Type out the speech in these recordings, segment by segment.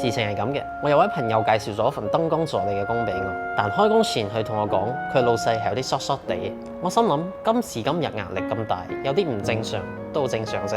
事情係咁嘅，我有位朋友介紹咗份燈光助理嘅工俾我，但開工前佢同我講，佢老細係有啲疏疏地。我心諗今時今日壓力咁大，有啲唔正常都好正常啫，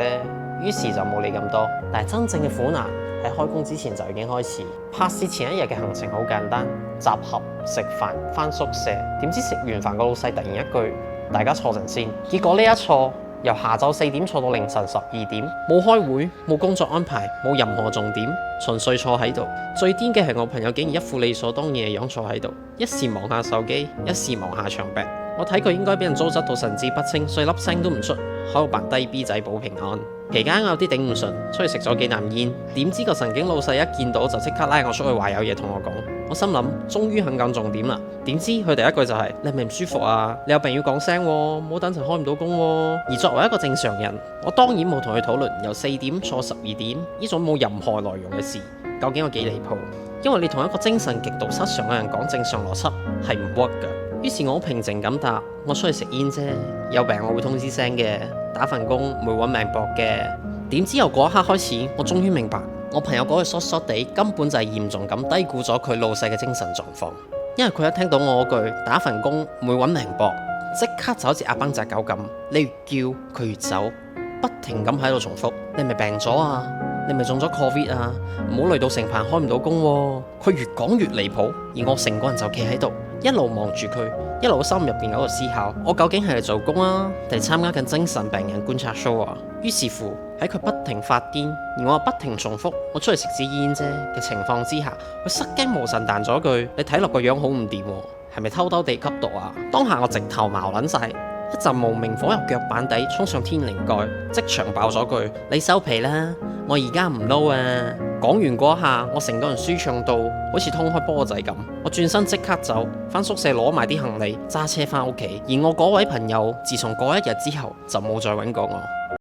於是就冇理咁多。但係真正嘅苦難喺開工之前就已經開始。拍攝前一日嘅行程好簡單，集合、食飯、返宿舍。點知食完飯個老細突然一句，大家坐陣先。結果呢一坐，由下晝4點坐到凌晨12點，冇開會，冇工作安排，冇任何重點，純粹坐喺度。最癲嘅係我朋友竟然一副理所當然嘅樣坐喺度，一時望下手機，一時望下牆壁。我睇佢應該俾人糟質到神志不清，所以粒聲都唔出，喺度扮低 B 仔保平安。期間有啲頂唔順，出去食咗幾啖煙，點知個神經老細一見到就即刻拉我出去話有嘢同我講。我心諗終於肯講重點啦，點知佢第一句就係、你係咪唔舒服啊？你有病要講聲喎，唔好等陣開唔到工喎。而作為一個正常人，我當然冇同佢討論由4點坐12點呢種冇任何內容嘅事，究竟有幾離譜？因為你同一個精神極度失常嘅人講正常邏輯係唔 work 㗎。於是我好平靜咁答：我出去食煙啫，有病我會通知聲嘅，打份工唔會揾命搏嘅。點知由嗰一刻開始，我終於明白，我朋友嗰句疏疏地根本就係嚴重咁低估咗佢老細嘅精神狀況。因為佢一聽到我嗰句打份工唔會揾命搏，即刻就好似阿崩隻狗咁，你越叫佢越走，不停咁喺度重複：你係咪病咗啊？你係咪中咗 Covid 啊？唔好累到成棚開唔到工喎。佢越講越離譜，而我成個人就企喺度，一路望住佢，一路心入邊喺度思考，我究竟係嚟做工啊，定係參加緊精神病人觀察 show 啊？於是乎喺佢不停發癲，而我又不停重複我出去食支煙啫嘅情況之下，佢失驚無神彈咗句：你睇落個樣好唔掂喎，係咪偷偷地吸毒啊？當下我直頭矛撚晒，一陣無名火由腳板底衝上天靈蓋，即場爆咗句：你收皮啦，我而家唔撈啊！講完嗰下，我成個人舒暢到好似通開波仔咁，我轉身即刻走，返宿舍攞埋啲行李，揸車返屋企。而我嗰位朋友，自從嗰一日之後就冇再揾過我。